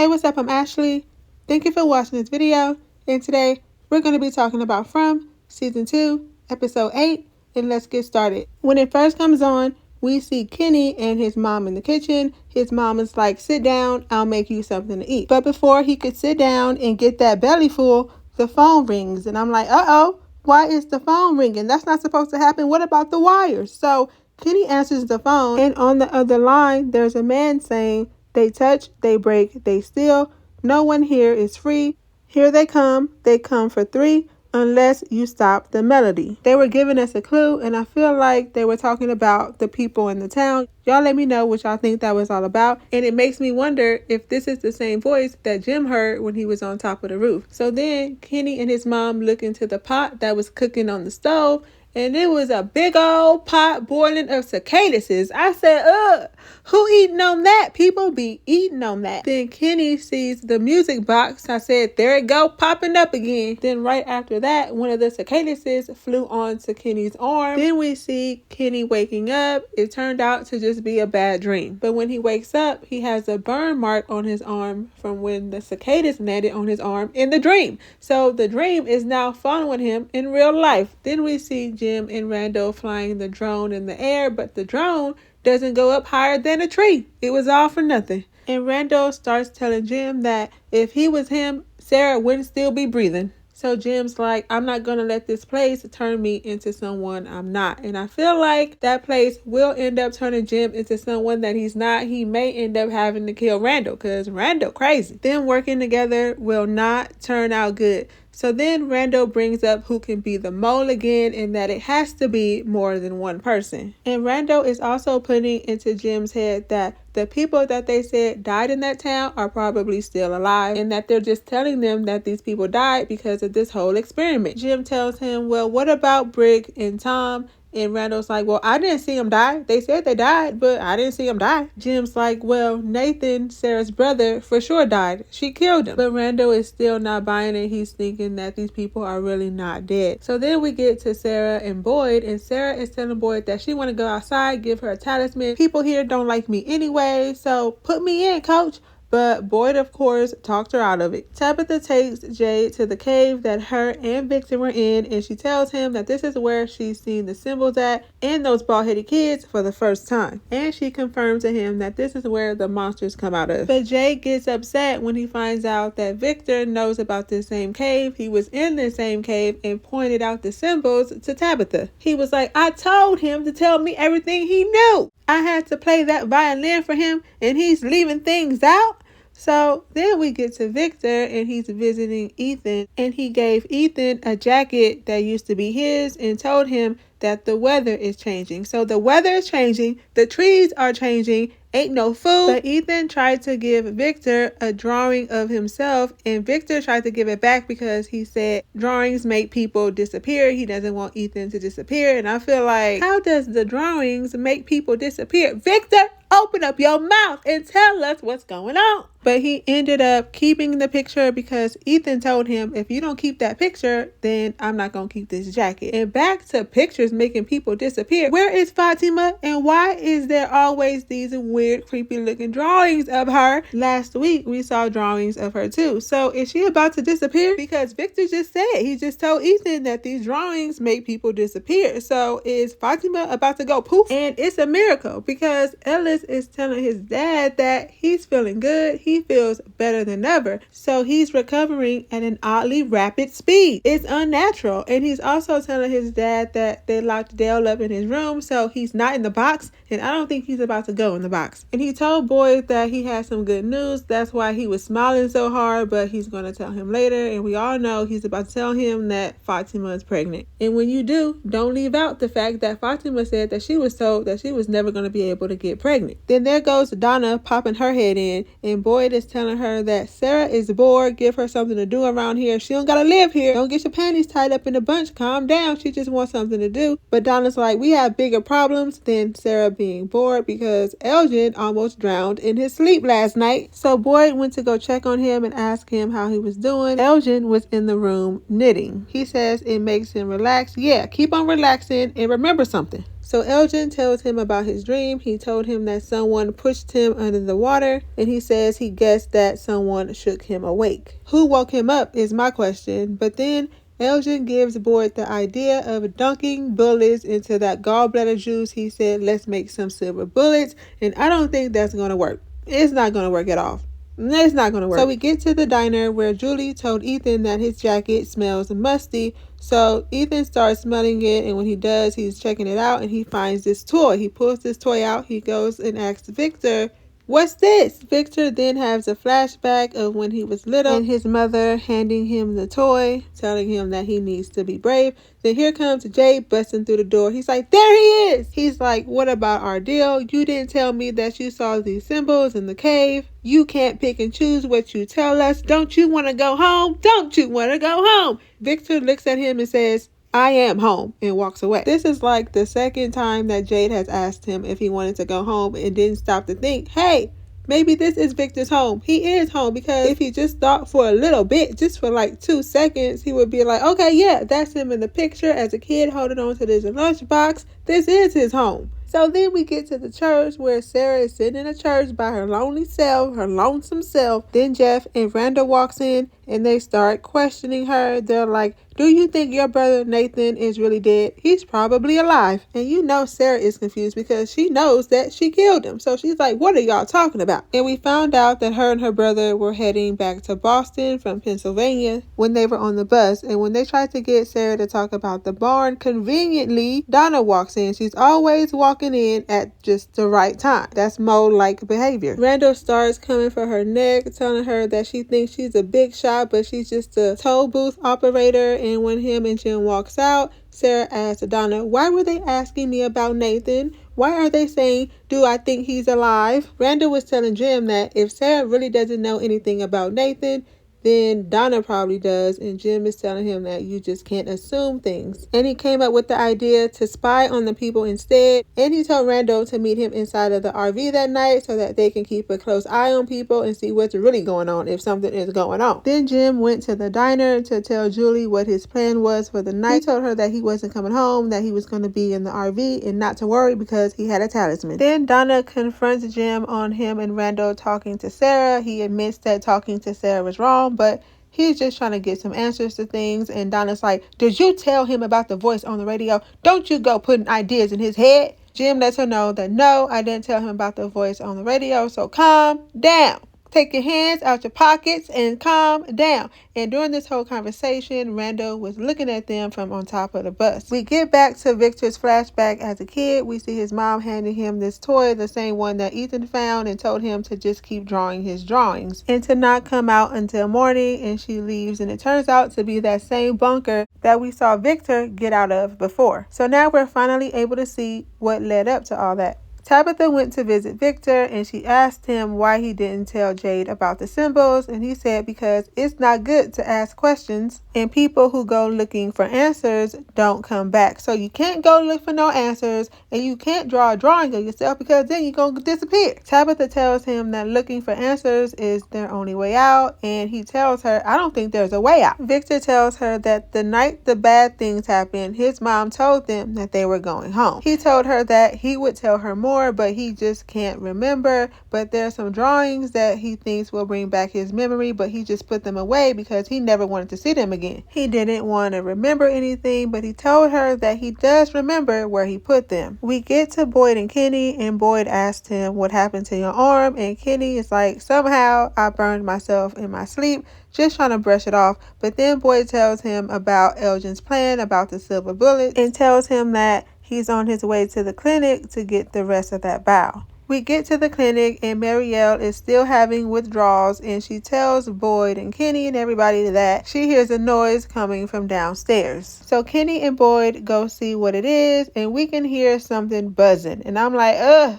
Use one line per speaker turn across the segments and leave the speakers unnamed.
Hey, what's up? I'm Ashley. Thank you for watching this video. And today we're going to be talking about From Season 2, Episode 8. And let's get started. When it first comes on, we see Kenny and his mom in the kitchen. His mom is like, sit down, I'll make you something to eat. But before he could sit down and get that belly full, the phone rings. And I'm like, uh-oh, why is the phone ringing? That's not supposed to happen. What about the wires? So Kenny answers the phone, and on the other line, there's a man saying, they touch, they break, they steal. No one here is free. Here they come for 3, unless you stop the melody. They were giving us a clue, and I feel like they were talking about the people in the town. Y'all let me know what y'all think that was all about. And it makes me wonder if this is the same voice that Jim heard when he was on top of the roof. So then Kenny and his mom look into the pot that was cooking on the stove, and it was a big old pot boiling of cicadas. I said, who eating on that? People be eating on that. Then Kenny sees the music box. I said, there it go, popping up again. Then right after that, one of the cicadas flew onto Kenny's arm. Then we see Kenny waking up. It turned out to just be a bad dream. But when he wakes up, he has a burn mark on his arm from when the cicadas landed on his arm in the dream. So the dream is now following him in real life. Then we see Jim and Randall flying the drone in the air, but the drone doesn't go up higher than a tree. It was all for nothing. And Randall starts telling Jim that if he was him, Sarah wouldn't still be breathing. So Jim's like, I'm not going to let this place turn me into someone I'm not. And I feel like that place will end up turning Jim into someone that he's not. He may end up having to kill Randall because Randall crazy. Them working together will not turn out good. So then Randall brings up who can be the mole again, and that it has to be more than one person. And Randall is also putting into Jim's head that the people that they said died in that town are probably still alive, and that they're just telling them that these people died because of this whole experiment. Jim tells him, well, what about Brig and Tom? And Randall's like, well, I didn't see them die. They said they died, but I didn't see them die. Jim's like, well, Nathan, Sarah's brother, for sure died. She killed him. But Randall is still not buying it. He's thinking that these people are really not dead. So then we get to Sarah and Boyd, and Sarah is telling Boyd that she want to go outside, give her a talisman. People here don't like me anyway, so put me in, coach. But Boyd, of course, talked her out of it. Tabitha takes Jade to the cave that her and Victor were in, and she tells him that this is where she's seen the symbols at and those bald-headed kids for the first time. And she confirms to him that this is where the monsters come out of. But Jade gets upset when he finds out that Victor knows about this same cave. He was in this same cave and pointed out the symbols to Tabitha. He was like, I told him to tell me everything he knew. I had to play that violin for him, and he's leaving things out. So then we get to Victor, and he's visiting Ethan, and he gave Ethan a jacket that used to be his and told him that the weather is changing. So the weather is changing, the trees are changing, ain't no food. But Ethan tried to give Victor a drawing of himself, and Victor tried to give it back because he said drawings make people disappear. He doesn't want Ethan to disappear. And I feel like, how does the drawings make people disappear? Victor, open up your mouth and tell us what's going on. But he ended up keeping the picture because Ethan told him, if you don't keep that picture, then I'm not going to keep this jacket. And back to pictures making people disappear. Where is Fatima, and why is there always these weird, creepy looking drawings of her? Last week, we saw drawings of her too. So is she about to disappear? Because Victor just said, he just told Ethan that these drawings make people disappear. So is Fatima about to go poof? And it's a miracle because Ellis is telling his dad that he's feeling good. He feels better than ever. So he's recovering at an oddly rapid speed. It's unnatural. And he's also telling his dad that they locked Dale up in his room, so he's not in the box, and I don't think he's about to go in the box. And he told Boyd that he had some good news. That's why he was smiling so hard, but he's going to tell him later. And we all know he's about to tell him that Fatima is pregnant. And when you do, don't leave out the fact that Fatima said that she was told that she was never going to be able to get pregnant. Then there goes Donna popping her head in, and Boyd is telling her that Sarah is bored. Give her something to do around here. She don't gotta live here. Don't get your panties tied up in a bunch. Calm down. She just wants something to do. But Donna's like, we have bigger problems than Sarah being bored because Elgin almost drowned in his sleep last night. So Boyd went to go check on him and ask him how he was doing. Elgin was in the room knitting. He says it makes him relax. Yeah, keep on relaxing and remember something. So Elgin tells him about his dream. He told him that someone pushed him under the water, and he says he guessed that someone shook him awake. Who woke him up is my question, but then Elgin gives Boyd the idea of dunking bullets into that gallbladder juice. He said, let's make some silver bullets, and I don't think that's going to work. It's not going to work at all. It's not going to work. So we get to the diner where Julie told Ethan that his jacket smells musty. So Ethan starts smelling it, and when he does, he's checking it out, and he finds this toy. He pulls this toy out. He goes and asks Victor, what's this? Victor then has a flashback of when he was little and his mother handing him the toy, telling him that he needs to be brave. Then here comes Jay busting through the door. He's like, there he is! He's like, what about our deal? You didn't tell me that you saw these symbols in the cave. You can't pick and choose what you tell us. Don't you want to go home? Don't you want to go home? Victor looks at him and says, I am home, and walks away. This is like the second time that Jade has asked him if he wanted to go home and didn't stop to think, hey, maybe this is Victor's home. He is home, because if he just thought for a little bit, just for like 2 seconds, he would be like, okay, yeah, that's him in the picture as a kid holding on to this lunchbox. This is his home. So then we get to the church where Sarah is sitting in a church by her lonely self, her lonesome self. Then Jeff and Randall walks in and they start questioning her. They're like, do you think your brother Nathan is really dead? He's probably alive. And you know Sarah is confused because she knows that she killed him. So she's like, what are y'all talking about? And we found out that her and her brother were heading back to Boston from Pennsylvania when they were on the bus. And when they tried to get Sarah to talk about the barn, conveniently, Donna walks in. She's always walking in at just the right time. That's Mo-like behavior. Randall starts coming for her neck, telling her that she thinks she's a big shot, but she's just a toll booth operator. And when him and Jim walks out, Sarah asks Donna, why were they asking me about Nathan? Why are they saying, do I think he's alive? Randall was telling Jim that if Sarah really doesn't know anything about Nathan, then Donna probably does, and Jim is telling him that you just can't assume things. And he came up with the idea to spy on the people instead, and he told Randall to meet him inside of the RV that night so that they can keep a close eye on people and see what's really going on if something is going on. Then Jim went to the diner to tell Julie what his plan was for the night. He told her that he wasn't coming home, that he was going to be in the RV and not to worry because he had a talisman. Then Donna confronts Jim on him and Randall talking to Sarah. He admits that talking to Sarah was wrong, but he's just trying to get some answers to things. And Donna's like, did you tell him about the voice on the radio? Don't you go putting ideas in his head. Jim lets her know that no, I didn't tell him about the voice on the radio, so calm down. Take your hands out your pockets and calm down. And during this whole conversation, Randall was looking at them from on top of the bus. We get back to Victor's flashback as a kid. We see his mom handing him this toy, the same one that Ethan found, and told him to just keep drawing his drawings and to not come out until morning. And she leaves, and it turns out to be that same bunker that we saw Victor get out of before. So now we're finally able to see what led up to all that. Tabitha went to visit Victor, and she asked him why he didn't tell Jade about the symbols, and he said because it's not good to ask questions, and people who go looking for answers don't come back. So you can't go look for no answers, and you can't draw a drawing of yourself because then you're going to disappear. Tabitha tells him that looking for answers is their only way out, and he tells her, I don't think there's a way out. Victor tells her that the night the bad things happened, his mom told them that they were going home. He told her that he would tell her more, but he just can't remember. But there's some drawings that he thinks will bring back his memory, but he just put them away because he never wanted to see them again. He didn't want to remember anything, but he told her that he does remember where he put them. We get to Boyd and Kenny, and Boyd asked him, what happened to your arm? And Kenny is like, somehow I burned myself in my sleep, just trying to brush it off. But then Boyd tells him about Elgin's plan about the silver bullet and tells him that he's on his way to the clinic to get the rest of that bow. We get to the clinic, and Marielle is still having withdrawals, and she tells Boyd and Kenny and everybody that she hears a noise coming from downstairs. So Kenny and Boyd go see what it is, and we can hear something buzzing. And I'm like,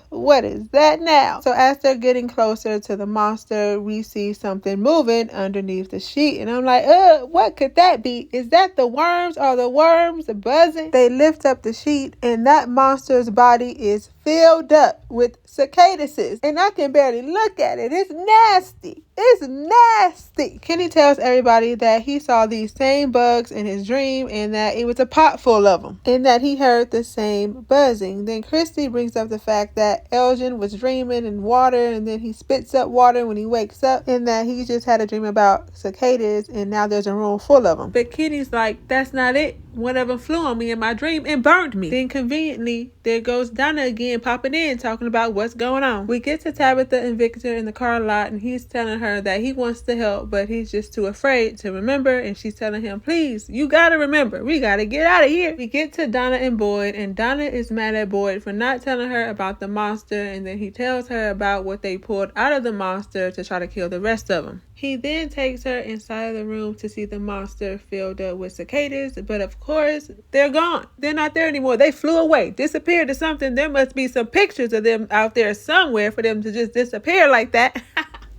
what is that now? So as they're getting closer to the monster, we see something moving underneath the sheet. And I'm like, what could that be? Is that the worms? Are the worms buzzing? They lift up the sheet, and that monster's body is filled up with cicadas, and I can barely look at it. It's nasty. It's nasty. Kenny tells everybody that he saw these same bugs in his dream and that it was a pot full of them and that he heard the same buzzing. Then Christy brings up the fact that Elgin was dreaming in water and then he spits up water when he wakes up and that he just had a dream about cicadas and now there's a room full of them. But Kenny's like, that's not it. One of them flew on me in my dream and burned me. Then conveniently, there goes Donna again popping in talking about what's going on. We get to Tabitha and Victor in the car lot and he's telling her that he wants to help but he's just too afraid to remember, and she's telling him, please, you gotta remember, we gotta get out of here. We get to Donna and Boyd and Donna is mad at Boyd for not telling her about the monster, and then he tells her about what they pulled out of the monster to try to kill the rest of them. He then takes her inside of the room to see the monster filled up with cicadas, but of course, they're gone. They're not there anymore. They flew away, disappeared or something. There must be some pictures of them out there somewhere for them to just disappear like that.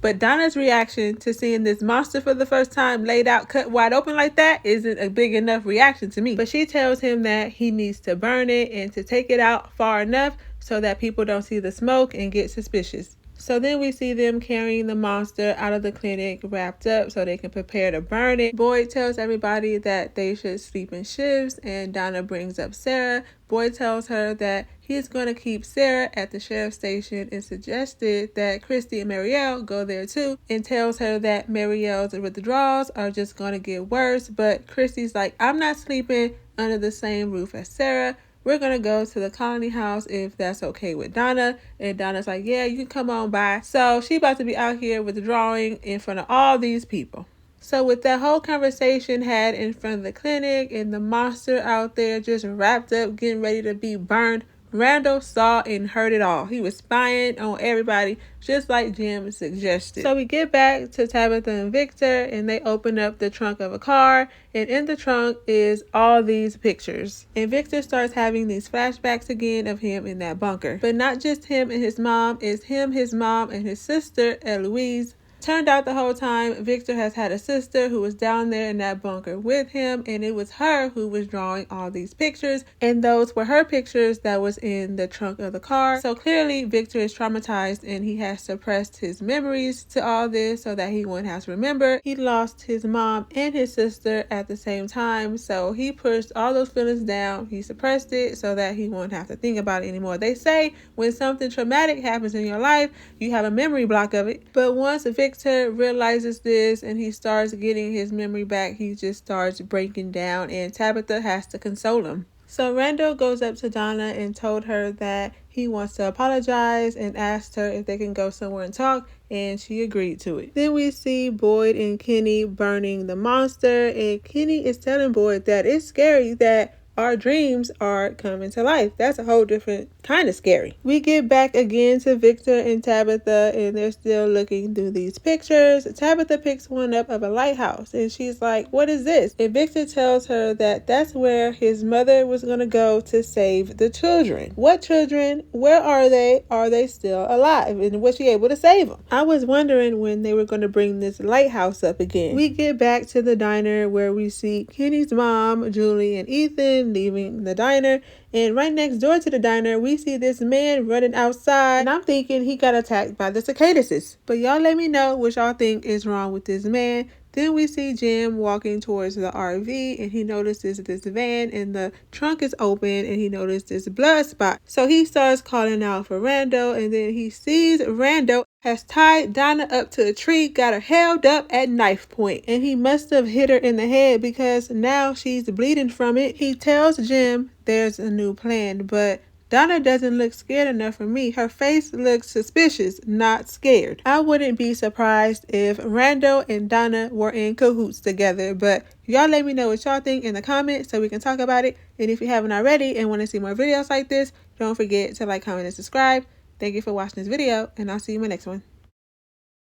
But Donna's reaction to seeing this monster for the first time laid out, cut wide open like that, isn't a big enough reaction to me. But she tells him that he needs to burn it and to take it out far enough so that people don't see the smoke and get suspicious. So then we see them carrying the monster out of the clinic wrapped up so they can prepare to burn it. Boyd tells everybody that they should sleep in shifts, and Donna brings up Sarah. Boyd tells her that he's going to keep Sarah at the sheriff's station and suggested that Christy and Marielle go there too, and tells her that Marielle's withdrawals are just going to get worse. But Christy's like, I'm not sleeping under the same roof as Sarah. We're going to go to the colony house if that's okay with Donna. And Donna's like, yeah, you can come on by. So she about to be out here withdrawing in front of all these people. So with that whole conversation had in front of the clinic and the monster out there just wrapped up, getting ready to be burned, Randall saw and heard it all. He was spying on everybody, just like Jim suggested. So we get back to Tabitha and Victor, and they open up the trunk of a car, and in the trunk is all these pictures. And Victor starts having these flashbacks again of him in that bunker. But not just him and his mom, it's him, his mom, and his sister, Eloise. Turned out the whole time, Victor has had a sister who was down there in that bunker with him, and it was her who was drawing all these pictures, and those were her pictures that was in the trunk of the car. So clearly, Victor is traumatized, and he has suppressed his memories to all this so that he wouldn't have to remember. He lost his mom and his sister at the same time, so he pushed all those feelings down. He suppressed it so that he won't have to think about it anymore. They say when something traumatic happens in your life, you have a memory block of it, but once Victor realizes this and he starts getting his memory back, he just starts breaking down, and Tabitha has to console him. So Randall goes up to Donna and told her that he wants to apologize and asked her if they can go somewhere and talk, and she agreed to it. Then we see Boyd and Kenny burning the monster, and Kenny is telling Boyd that it's scary that our dreams are coming to life. That's a whole different kind of scary. We get back again to Victor and Tabitha, and they're still looking through these pictures. Tabitha picks one up of a lighthouse, and she's like, what is this? And Victor tells her that that's where his mother was going to go to save the children. What children? Where are they? Are they still alive? And was she able to save them? I was wondering when they were going to bring this lighthouse up again. We get back to the diner where we see Kenny's mom, Julie, and Ethan leaving the diner, and right next door to the diner we see this man running outside, and I'm thinking he got attacked by the cicadas. But y'all let me know what y'all think is wrong with this man. Then we see Jim walking towards the RV, and he notices this van and the trunk is open, and he noticed this blood spot. So he starts calling out for Randall, and then he sees Randall has tied Donna up to a tree, got her held up at knife point, and he must have hit her in the head because now she's bleeding from it. He tells Jim there's a new plan, but Donna doesn't look scared enough for me. Her face looks suspicious, not scared. I wouldn't be surprised if Randall and Donna were in cahoots together, but y'all let me know what y'all think in the comments so we can talk about it. And if you haven't already and want to see more videos like this, don't forget to like, comment, and subscribe. Thank you for watching this video, and I'll see you in my next one.